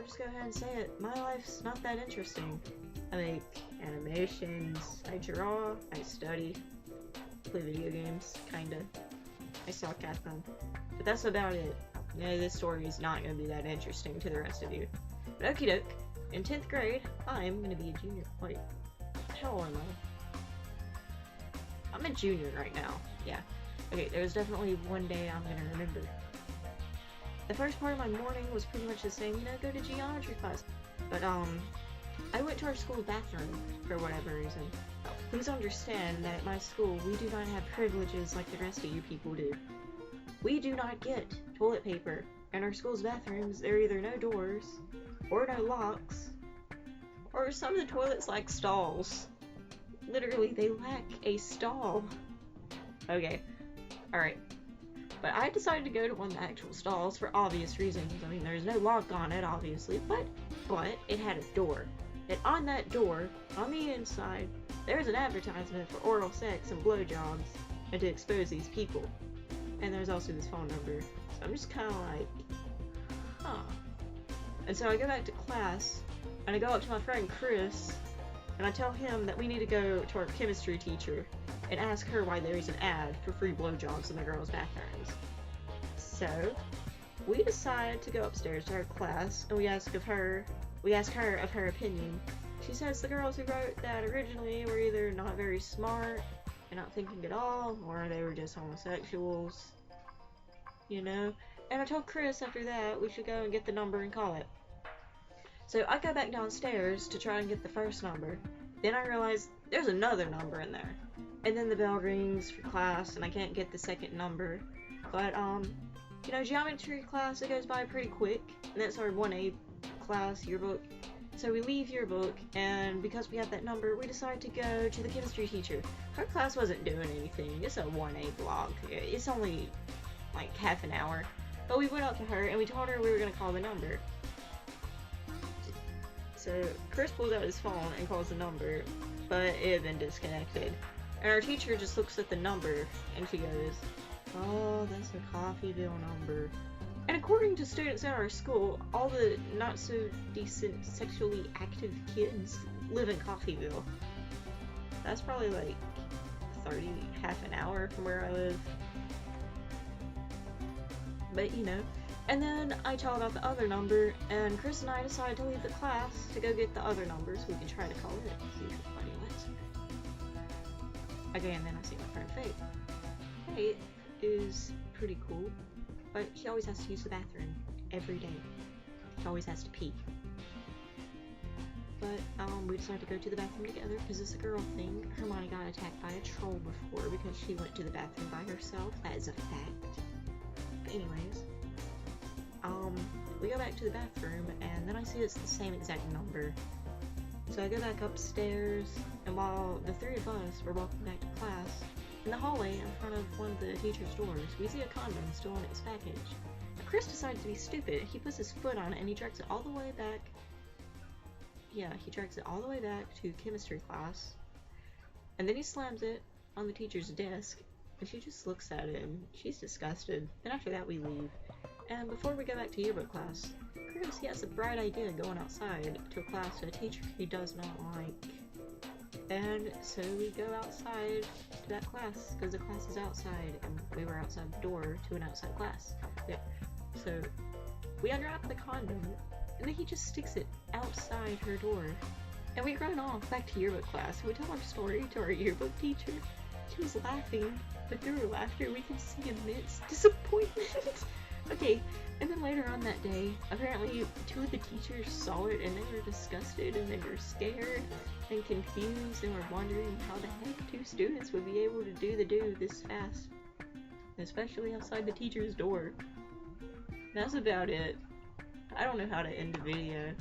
just go ahead and say it. My life's not that interesting. I make animations, I draw, I study, play video games, kinda. I suck at them. But that's about it. You know, this story is not gonna be that interesting to the rest of you. But okie doke, in 10th grade, I'm gonna be a junior. Wait, how old am I? I'm a junior right now, yeah. Okay, there's definitely one day I'm gonna remember. The first part of my morning was pretty much the same, you know, go to geometry class. But, I went to our school's bathroom for whatever reason. Please understand that at my school, we do not have privileges like the rest of you people do. We do not get toilet paper. In our school's bathrooms, there are either no doors, or no locks, or some of the toilets lack stalls. Literally, they lack a stall. Okay, alright. But I decided to go to one of the actual stalls for obvious reasons. I mean, there's no lock on it, obviously, but it had a door. And on that door, on the inside, there's an advertisement for oral sex and blowjobs, and to expose these people. And there's also this phone number. So I'm just kind of like, huh. And so I go back to class, and I go up to my friend Chris, and I tell him that we need to go to our chemistry teacher and ask her why there is an ad for free blowjobs in the girls' bathrooms. So, we decide to go upstairs to her class, and we ask her of her opinion. She says the girls who wrote that originally were either not very smart, and not thinking at all, or they were just homosexuals, you know? And I told Chris after that we should go and get the number and call it. So I go back downstairs to try and get the first number. Then I realize there's another number in there. And then the bell rings for class, and I can't get the second number. But, you know, geometry class, it goes by pretty quick. And that's our 1A class, yearbook. So we leave yearbook, and because we have that number, we decide to go to the chemistry teacher. Her class wasn't doing anything. It's a 1A block. It's only, like, half an hour. But we went up to her, and we told her we were going to call the number. So Chris pulls out his phone and calls the number, but it had been disconnected. And our teacher just looks at the number, and she goes, "Oh, that's the Coffeeville number." And according to students at our school, all the not-so-decent sexually active kids live in Coffeeville. That's probably like half an hour from where I live. But, you know. And then I tell about the other number, and Chris and I decided to leave the class to go get the other number so we can try to call it. See if anybody likes it. Okay, and then I see my friend Faith. Faith is pretty cool, but she always has to use the bathroom every day. She always has to pee. But we decided to go to the bathroom together because it's a girl thing. Hermione got attacked by a troll before because she went to the bathroom by herself. That is a fact. But anyways. We go back to the bathroom, and then I see it's the same exact number. So I go back upstairs, and while the three of us were walking back to class, in the hallway in front of one of the teacher's doors, we see a condom still in its package. Now, Chris decides to be stupid. He puts his foot on it, and he drags it all the way back. Yeah, he drags it all the way back to chemistry class. And then he slams it on the teacher's desk, and she just looks at it, and she's disgusted. Then after that, we leave. And before we go back to yearbook class, Chris, he has a bright idea going outside to a class to a teacher he does not like. And so we go outside to that class, because the class is outside, and we were outside the door to an outside class. Yeah. So we unwrap the condom, and then he just sticks it outside her door. And we run off back to yearbook class, and we tell our story to our yearbook teacher. She was laughing, but through her laughter we can see immense disappointment. Okay, and then later on that day, apparently two of the teachers saw it and they were disgusted and they were scared and confused and were wondering how the heck two students would be able to do the do this fast, especially outside the teacher's door. That's about it. I don't know how to end the video.